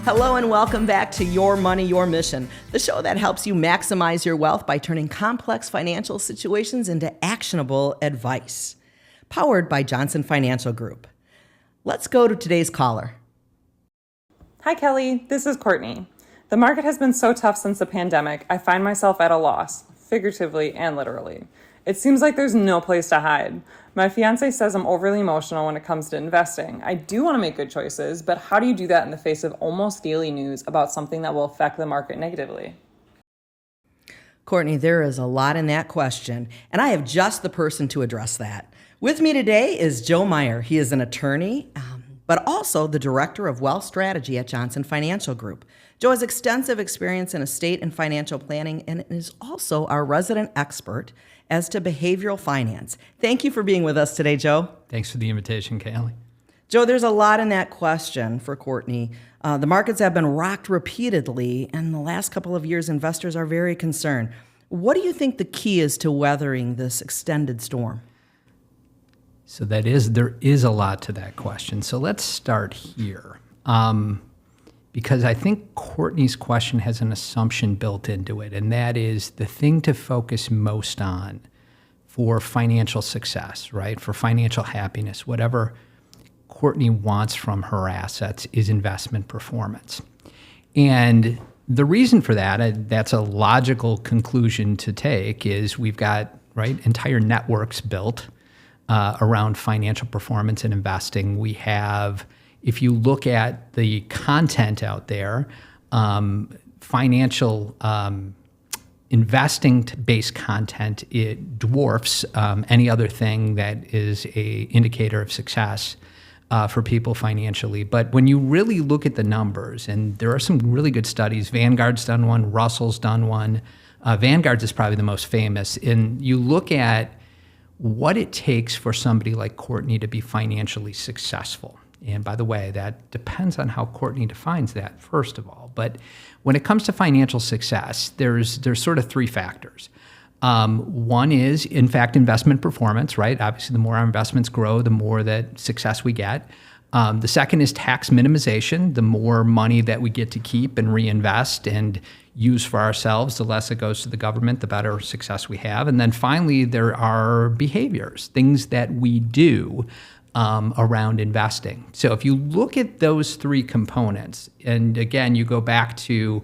Hello and welcome back to Your Money, Your Mission, the show that helps you maximize your wealth by turning complex financial situations into actionable advice. Powered by Johnson Financial Group. Let's go to today's caller. Hi, Kelly. This is Courtney. The market has been so tough since the pandemic, I find myself at a loss, figuratively and literally. It seems like there's no place to hide. My fiance says I'm overly emotional when it comes to investing. I do want to make good choices, but how do you do that in the face of almost daily news about something that will affect the market negatively? Courtney, there is a lot in that question, and I have just the person to address that. With me today is Joe Meyer. He is an attorney, but also the Director of Wealth Strategy at Johnson Financial Group. Joe has extensive experience in estate and financial planning and is also our resident expert as to behavioral finance. Thank you for being with us today, Joe. Thanks for the invitation, Kelly. Joe, there's a lot in that question for Courtney. The markets have been rocked repeatedly, and the last couple of years, investors are very concerned. What do you think the key is to weathering this extended storm? So there is a lot to that question. So let's start here. Because I think Courtney's question has an assumption built into it, and that is the thing to focus most on for financial success, right? For financial happiness, whatever Courtney wants from her assets is investment performance. And the reason for that, that's a logical conclusion to take, is we've got, right, entire networks built around financial performance and investing. We have, if you look at the content out there, financial investing-based content, it dwarfs any other thing that is a indicator of success for people financially. But when you really look at the numbers, and there are some really good studies, Vanguard's done one, Russell's done one. Vanguard's is probably the most famous. And you look at what it takes for somebody like Courtney to be financially successful. And by the way, that depends on how Courtney defines that, first of all. But when it comes to financial success, there's sort of three factors. One is, in fact, investment performance, right? Obviously, the more our investments grow, the more that success we get. The second is tax minimization. The more money that we get to keep and reinvest and use for ourselves, the less it goes to the government, the better success we have. And then finally, there are behaviors, things that we do around investing. So if you look at those three components, and again, you go back to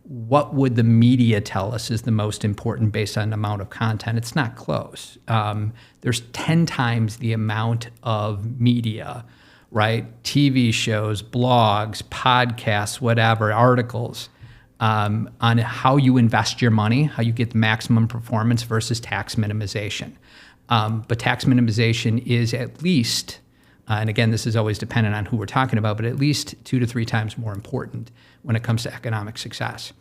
what would the media tell us is the most important based on the amount of content, it's not close. There's 10 times the amount of media, right? TV shows, blogs, podcasts, whatever, articles on how you invest your money, how you get the maximum performance versus tax minimization. But tax minimization is at least, and again, this is always dependent on who we're talking about, but at least 2 to 3 times more important when it comes to economic success.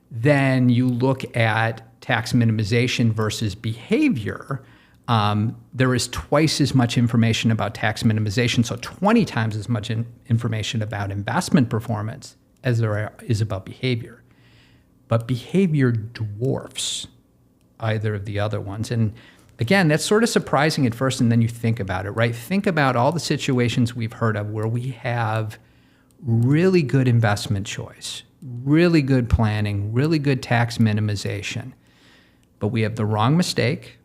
Then you look at tax minimization versus behavior. There is twice as much information about tax minimization, so 20 times as much information about investment performance as there is about behavior. But behavior dwarfs either of the other ones. And again, that's sort of surprising at first, and then you think about it, right? Think about all the situations we've heard of where we have really good investment choice, really good planning, really good tax minimization, but we have the wrong mistake,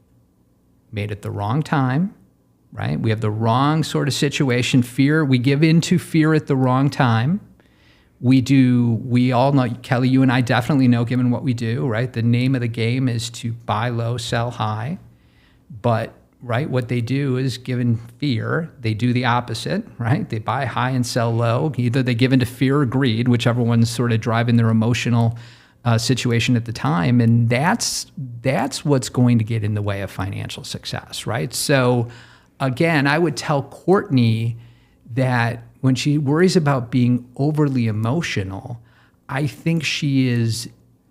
made at the wrong time, right? We have the wrong sort of situation, fear. We give into fear at the wrong time. We all know, Kelly, you and I definitely know, given what we do, right? The name of the game is to buy low, sell high. But, right, what they do is, given fear, they do the opposite, right? They buy high and sell low. Either they give into fear or greed, whichever one's sort of driving their emotional situation at the time. And that's what's going to get in the way of financial success, right? So, again, I would tell Courtney that when she worries about being overly emotional, I think she is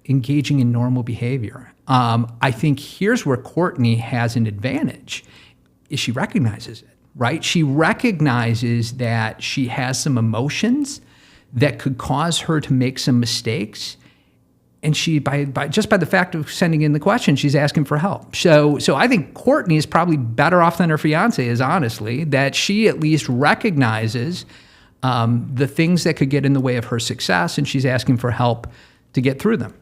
engaging in normal behavior. I think here's where Courtney has an advantage, is she recognizes it, right? She recognizes that she has some emotions that could cause her to make some mistakes. And she, by the fact of sending in the question, she's asking for help. So I think Courtney is probably better off than her fiance is, honestly, that she at least recognizes the things that could get in the way of her success, and she's asking for help to get through them.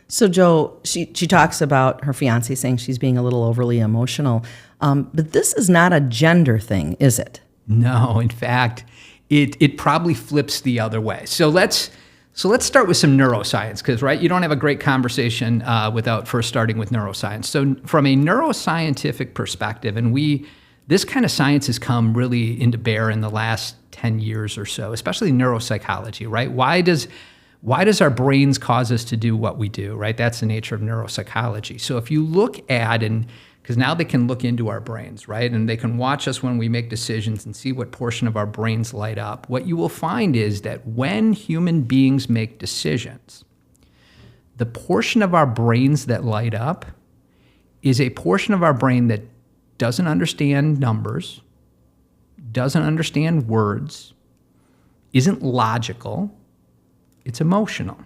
So, Joe, she talks about her fiance saying she's being a little overly emotional. But this is not a gender thing, is it? No, in fact, it probably flips the other way. So let's start with some neuroscience, because, right, you don't have a great conversation without first starting with neuroscience. So from a neuroscientific perspective, and this kind of science has come really into bear in the last 10 years or so, especially neuropsychology, right? Why does our brains cause us to do what we do, right? That's the nature of neuropsychology. So if you look at, because now they can look into our brains, right? And they can watch us when we make decisions and see what portion of our brains light up. What you will find is that when human beings make decisions, the portion of our brains that light up is a portion of our brain that doesn't understand numbers, doesn't understand words, isn't logical, it's emotional.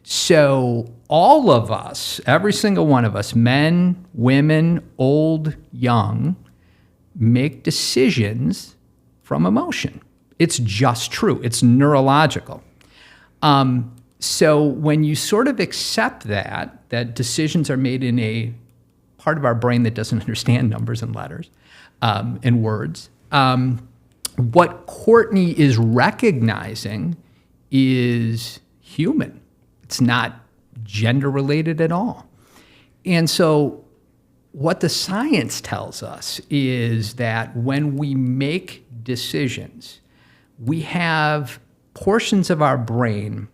So all of us, every single one of us, men, women, old, young, make decisions from emotion. It's just true. It's neurological. So when you sort of accept that decisions are made in a part of our brain that doesn't understand numbers and letters and words, what Courtney is recognizing is human. It's not gender related at all. And so what the science tells us is that when we make decisions, we have portions of our brain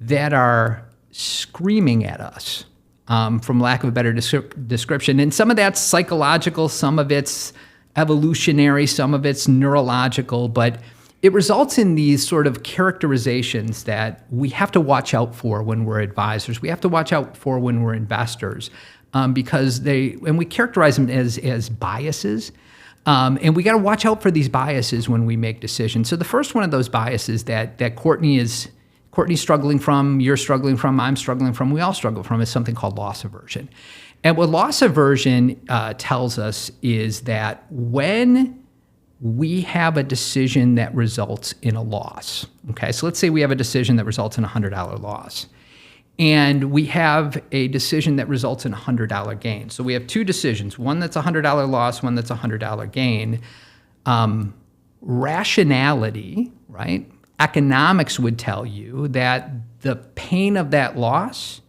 that are screaming at us, from lack of a better description. And some of that's psychological, some of it's evolutionary, some of it's neurological, but it results in these sort of characterizations that we have to watch out for when we're advisors. We have to watch out for when we're investors, because we characterize them as biases. And we got to watch out for these biases when we make decisions. So the first one of those biases that Courtney's struggling from, you're struggling from, I'm struggling from, we all struggle from, is something called loss aversion. And what loss aversion tells us is that when we have a decision that results in a loss, okay? So let's say we have a decision that results in a $100 loss, and we have a decision that results in a $100 gain. So we have two decisions, one that's a $100 loss, one that's a $100 gain. Rationality, right? Economics would tell you that the pain of that loss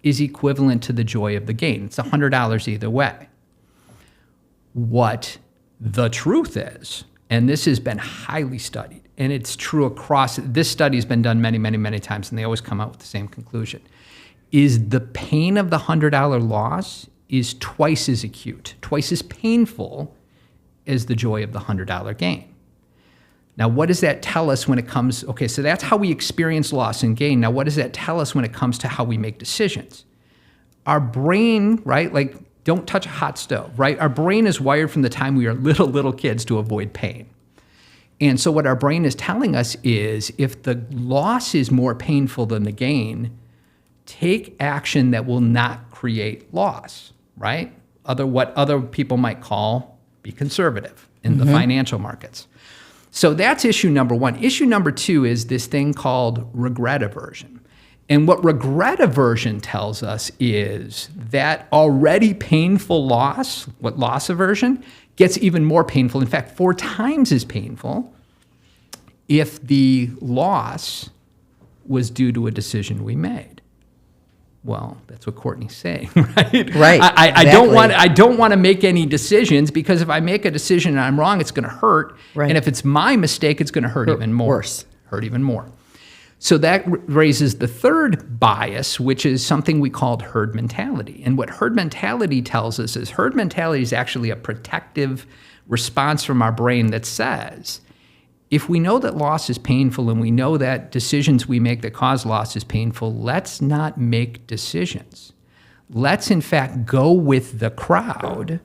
is equivalent to the joy of the gain. It's $100 either way. What the truth is, and this has been highly studied, and it's true across, this study has been done many, many, many times, and they always come out with the same conclusion, is the pain of the $100 loss is twice as acute, twice as painful as the joy of the $100 gain. Now, what does that tell us when it comes, okay, so that's how we experience loss and gain. Now, what does that tell us when it comes to how we make decisions? Our brain, right, like, don't touch a hot stove, right? Our brain is wired from the time we are little kids to avoid pain. And so what our brain is telling us is if the loss is more painful than the gain, take action that will not create loss, right? What other people might call be conservative in the financial markets. So that's issue number one. Issue number two is this thing called regret aversion. And what regret aversion tells us is that already painful loss, what loss aversion, gets even more painful. In fact, 4 times as painful if the loss was due to a decision we made. Well, that's what Courtney's saying, right? Right. I don't want to make any decisions, because if I make a decision and I'm wrong, it's going to hurt. Right. And if it's my mistake, it's going to hurt even more. Hurt even more. So that raises the third bias, which is something we called herd mentality. And what herd mentality tells us is herd mentality is actually a protective response from our brain that says, if we know that loss is painful and we know that decisions we make that cause loss is painful, let's not make decisions. Let's, in fact, go with the crowd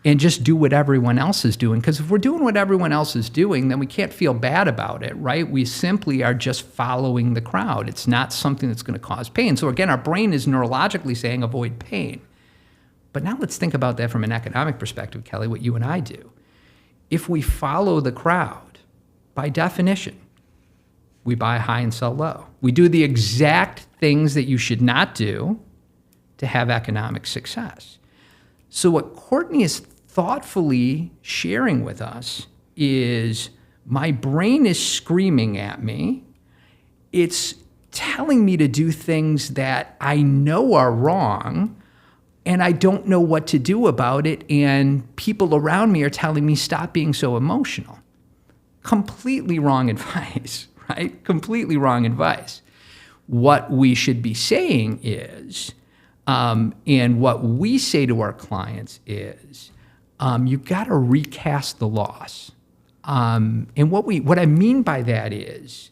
and just do what everyone else is doing. Because if we're doing what everyone else is doing, then we can't feel bad about it, right? We simply are just following the crowd. It's not something that's going to cause pain. So again, our brain is neurologically saying avoid pain. But now let's think about that from an economic perspective, Kelly, what you and I do. If we follow the crowd, by definition, we buy high and sell low. We do the exact things that you should not do to have economic success. So what Courtney is thoughtfully sharing with us is my brain is screaming at me. It's telling me to do things that I know are wrong, and I don't know what to do about it, and people around me are telling me stop being so emotional. Completely wrong advice, right? Completely wrong advice. What we should be saying is, and what we say to our clients is, you've got to recast the loss. And what I mean by that is,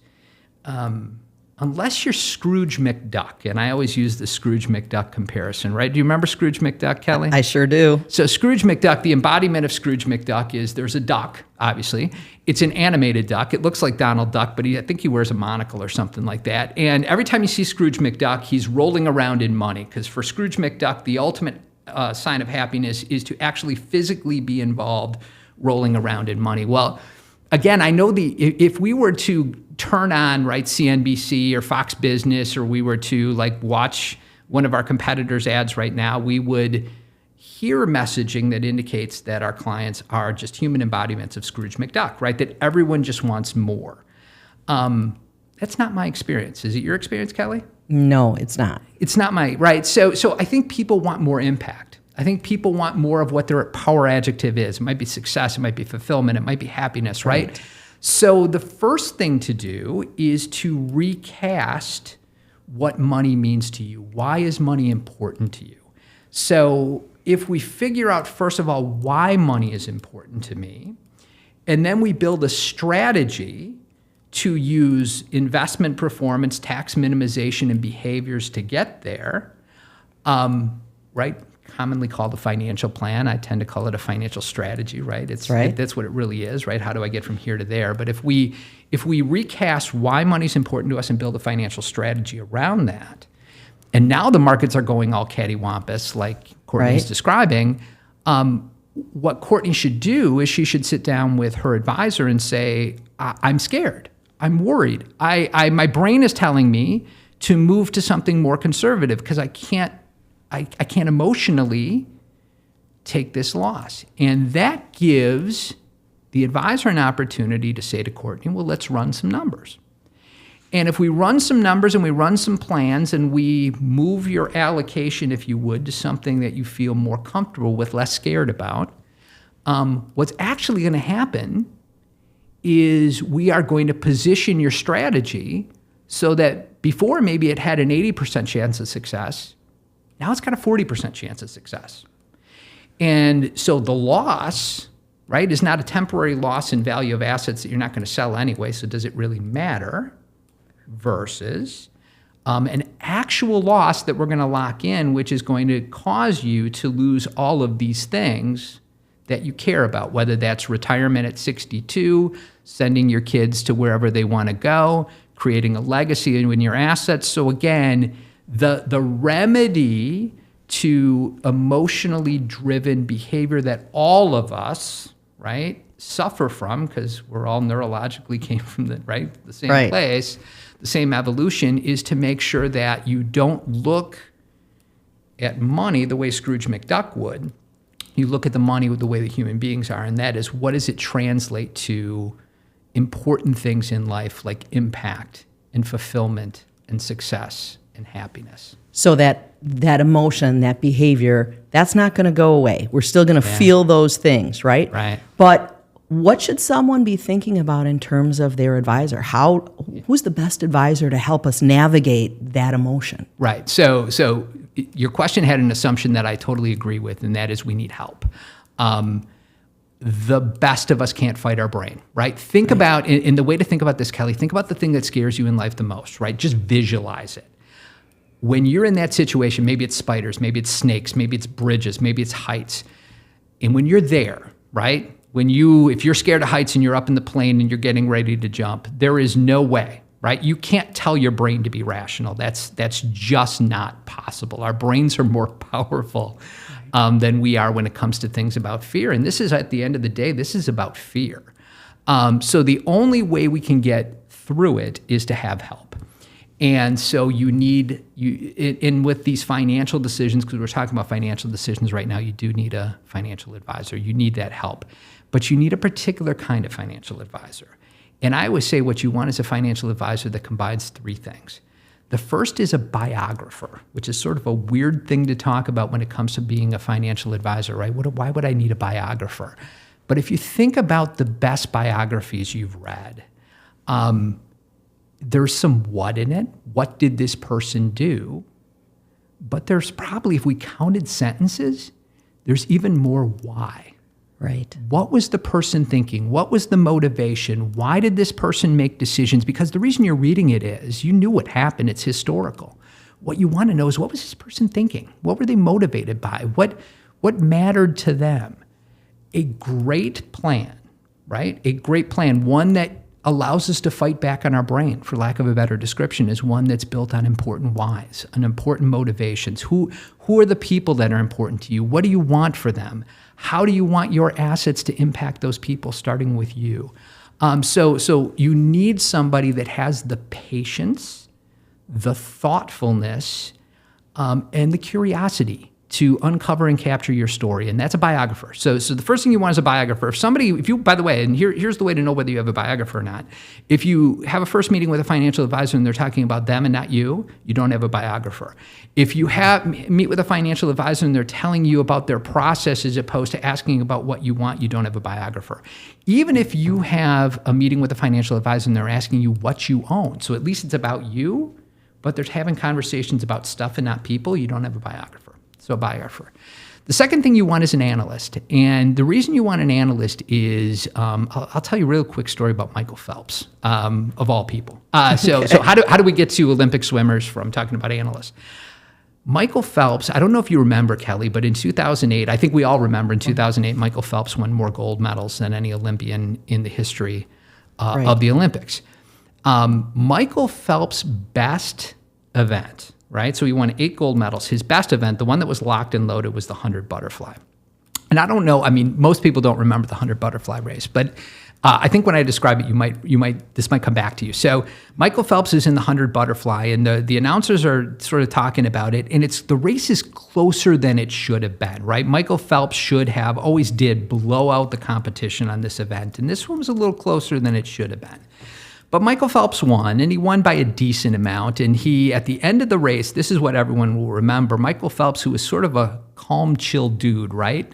unless you're Scrooge McDuck, and I always use the Scrooge McDuck comparison, right? Do you remember Scrooge McDuck, Kelly? I sure do. So Scrooge McDuck, the embodiment of Scrooge McDuck is there's a duck, obviously. It's an animated duck. It looks like Donald Duck, but I think he wears a monocle or something like that. And every time you see Scrooge McDuck, he's rolling around in money, because for Scrooge McDuck, the ultimate sign of happiness is to actually physically be involved rolling around in money. Well, again, I know if we were to turn on, right, CNBC or Fox Business, or we were to watch one of our competitors' ads right now, we would hear messaging that indicates that our clients are just human embodiments of Scrooge McDuck, right? That everyone just wants more. That's not my experience. Is it your experience, Kelly? No, it's not. It's not right? So I think people want more impact. I think people want more of what their power adjective is. It might be success, it might be fulfillment, it might be happiness, right? So the first thing to do is to recast what money means to you. Why is money important to you? So if we figure out, first of all, why money is important to me, and then we build a strategy to use investment performance, tax minimization, and behaviors to get there, right? Commonly called a financial plan. I tend to call it a financial strategy, right? That's what it really is, right? How do I get from here to there? But if we recast why money's important to us and build a financial strategy around that, and now the markets are going all cattywampus, like Courtney's describing, what Courtney should do is she should sit down with her advisor and say, I'm scared. I'm worried. My brain is telling me to move to something more conservative because I can't emotionally take this loss. And that gives the advisor an opportunity to say to Courtney, well, let's run some numbers. And if we run some numbers and we run some plans and we move your allocation, if you would, to something that you feel more comfortable with, less scared about, what's actually going to happen is we are going to position your strategy so that before maybe it had an 80% chance of success, now it's got a 40% chance of success. And so the loss, right, is not a temporary loss in value of assets that you're not going to sell anyway, so does it really matter? Versus an actual loss that we're going to lock in, which is going to cause you to lose all of these things that you care about, whether that's retirement at 62, sending your kids to wherever they want to go, creating a legacy in your assets. So again, the remedy to emotionally driven behavior that all of us, right, suffer from, because we're all neurologically came from the same place, the same evolution, is to make sure that you don't look at money the way Scrooge McDuck would. You look at the money with the way that human beings are, and that is, what does it translate to important things in life like impact and fulfillment and success and happiness. So that emotion, that behavior, that's not going to go away. We're still going to feel those things, right? Right. But what should someone be thinking about in terms of their advisor? Who's the best advisor to help us navigate that emotion? Right. So your question had an assumption that I totally agree with, and that is we need help. The best of us can't fight our brain, right? Think about, and the way to think about this, Kelly, think about the thing that scares you in life the most, right? Just visualize it. When you're in that situation, maybe it's spiders, maybe it's snakes, maybe it's bridges, maybe it's heights. And when you're there, right? If you're scared of heights and you're up in the plane and you're getting ready to jump, there is no way, right? You can't tell your brain to be rational. That's just not possible. Our brains are more powerful than we are when it comes to things about fear. And this is, at the end of the day, this is about fear. So the only way we can get through it is to have help. And so with these financial decisions, because we're talking about financial decisions right now, you do need a financial advisor. You need that help. But you need a particular kind of financial advisor. And I always say what you want is a financial advisor that combines three things. The first is a biographer, which is sort of a weird thing to talk about when it comes to being a financial advisor, right? Why would I need a biographer? But if you think about the best biographies you've read, there's some what in it. What did this person do? But there's probably, if we counted sentences, there's even more why. Right. What was the person thinking? What was the motivation? Why did this person make decisions? Because the reason you're reading it is you knew what happened. It's historical. What you want to know is, what was this person thinking? What were they motivated by? What mattered to them? A great plan, right? A great plan, one that allows us to fight back on our brain, for lack of a better description, is one that's built on important whys, on important motivations. Who are the people that are important to you? What do you want for them? How do you want your assets to impact those people, starting with you? So you need somebody that has the patience, the thoughtfulness, and the curiosity to uncover and capture your story, and that's a biographer. So the first thing you want is a biographer. By the way, and here's the way to know whether you have a biographer or not. If you have a first meeting with a financial advisor and they're talking about them and not you, you don't have a biographer. If you meet with a financial advisor and they're telling you about their process as opposed to asking about what you want, you don't have a biographer. Even if you have a meeting with a financial advisor and they're asking you what you own, so at least it's about you, but they're having conversations about stuff and not people, you don't have a biographer. So a biographer. The second thing you want is an analyst. And the reason you want an analyst is, I'll tell you a real quick story about Michael Phelps, of all people. So how do we get to Olympic swimmers from talking about analysts? Michael Phelps, I don't know if you remember, Kelly, but in 2008, I think we all remember in 2008, Michael Phelps won more gold medals than any Olympian in the history of the Olympics. Michael Phelps' best event, right? So he won 8 gold medals. His best event, the one that was locked and loaded, was the 100 butterfly. And I don't know, I mean, most people don't remember the 100 butterfly race, but I think when I describe it, this might come back to you. So Michael Phelps is in the 100 butterfly, and the announcers are sort of talking about it, and the race is closer than it should have been, right? Michael Phelps always did blow out the competition on this event, and this one was a little closer than it should have been. But Michael Phelps won, and he won by a decent amount. And he, at the end of the race, this is what everyone will remember. Michael Phelps, who was sort of a calm, chill dude, right?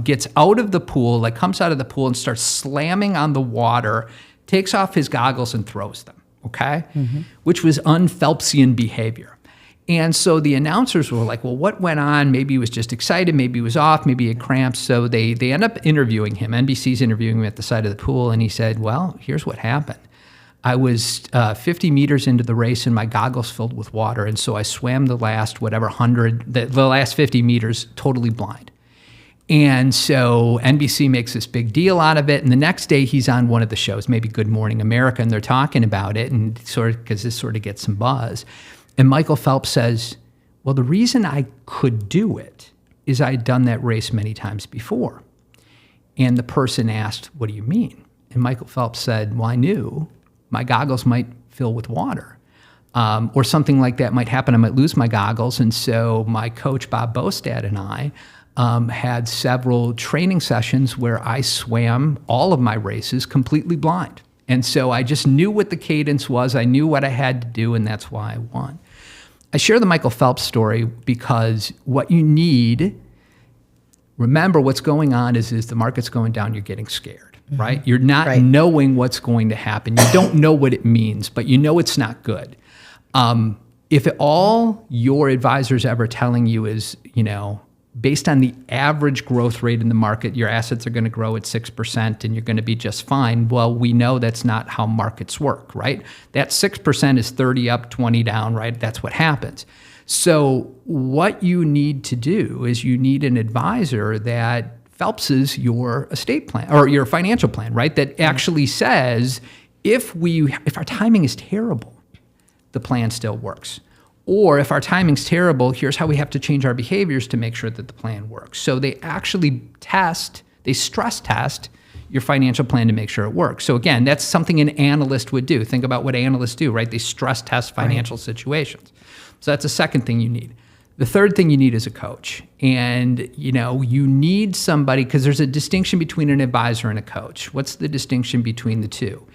Gets out of the pool, comes out of the pool and starts slamming on the water, takes off his goggles and throws them, okay? Which was un-Phelpsian behavior. And so the announcers were like, well, what went on? Maybe he was just excited, maybe he was off, maybe he had cramps. So they end up interviewing him. NBC's interviewing him at the side of the pool, and he said, well, here's what happened. I was 50 meters into the race and my goggles filled with water. And so I swam the last 50 meters totally blind. And so NBC makes this big deal out of it. And the next day he's on one of the shows, maybe Good Morning America, and they're talking about it, and because this sort of gets some buzz. And Michael Phelps says, well, the reason I could do it is I'd done that race many times before. And the person asked, what do you mean? And Michael Phelps said, well, I knew my goggles might fill with water, or something like that might happen. I might lose my goggles. And so my coach, Bob Bostad, and I had several training sessions where I swam all of my races completely blind. And so I just knew what the cadence was. I knew what I had to do, and that's why I won. I share the Michael Phelps story because what you need, remember what's going on is the market's going down, you're getting scared. Right? You're not knowing what's going to happen. You don't know what it means, but you know it's not good. If all your advisor's ever telling you is, based on the average growth rate in the market, your assets are going to grow at 6% and you're going to be just fine. Well, we know that's not how markets work, right? That 6% is 30 up, 20 down, right? That's what happens. So what you need to do is you need an advisor that Phelps's your estate plan or your financial plan, right? That actually says if our timing is terrible, the plan still works. Or if our timing's terrible, here's how we have to change our behaviors to make sure that the plan works. So they actually stress test your financial plan to make sure it works. So again, that's something an analyst would do. Think about what analysts do, right? They stress test financial situations. So that's the second thing you need. The third thing you need is a coach. And, you need somebody, because there's a distinction between an advisor and a coach. What's the distinction between the two?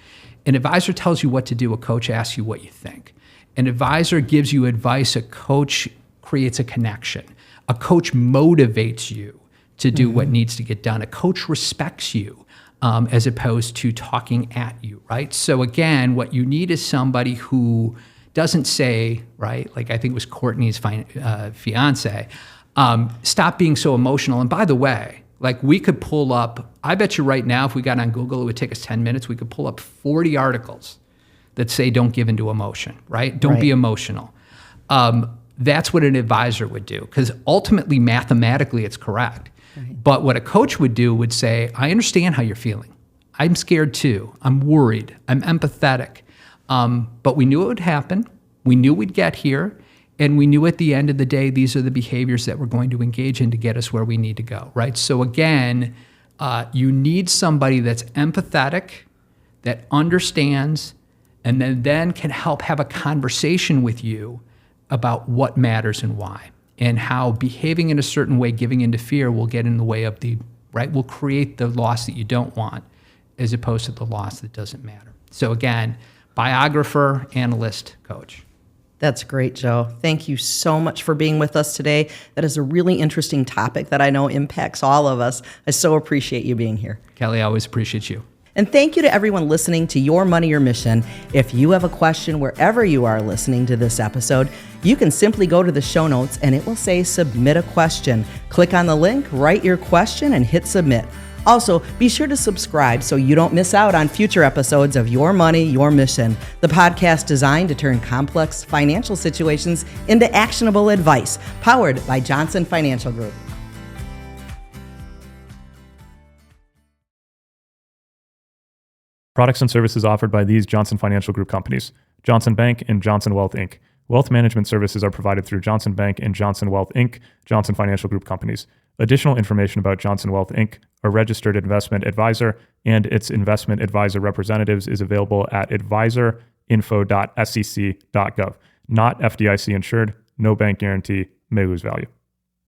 An advisor tells you what to do. A coach asks you what you think. An advisor gives you advice. A coach creates a connection. A coach motivates you to do what needs to get done. A coach respects you as opposed to talking at you, right? So again, what you need is somebody who doesn't say, right, like I think it was Courtney's fiance, stop being so emotional. And by the way, like we could pull up, I bet you right now, if we got on Google, it would take us 10 minutes, we could pull up 40 articles that say don't give into emotion, right? Don't be emotional. That's what an advisor would do, because ultimately, mathematically, it's correct. Right. But what a coach would do would say, I understand how you're feeling. I'm scared too. I'm worried. I'm empathetic. But we knew it would happen. We knew we'd get here. And we knew at the end of the day, these are the behaviors that we're going to engage in to get us where we need to go, right? So again, you need somebody that's empathetic, that understands, and then can help have a conversation with you about what matters and why, and how behaving in a certain way, giving into fear, will get in the way of will create the loss that you don't want, as opposed to the loss that doesn't matter. So again, biographer, analyst, coach. That's great, Joe. Thank you so much for being with us today. That is a really interesting topic that I know impacts all of us. I so appreciate you being here. Kelly, I always appreciate you. And thank you to everyone listening to Your Money, Your Mission. If you have a question wherever you are listening to this episode, you can simply go to the show notes and it will say submit a question. Click on the link, write your question, and hit submit. Also, be sure to subscribe so you don't miss out on future episodes of Your Money, Your Mission, the podcast designed to turn complex financial situations into actionable advice, powered by Johnson Financial Group. Products and services offered by these Johnson Financial Group companies: Johnson Bank and Johnson Wealth, Inc. Wealth management services are provided through Johnson Bank and Johnson Wealth, Inc., Johnson Financial Group companies. Additional information about Johnson Wealth, Inc., a registered investment advisor, and its investment advisor representatives is available at adviserinfo.sec.gov. Not FDIC insured, no bank guarantee, may lose value.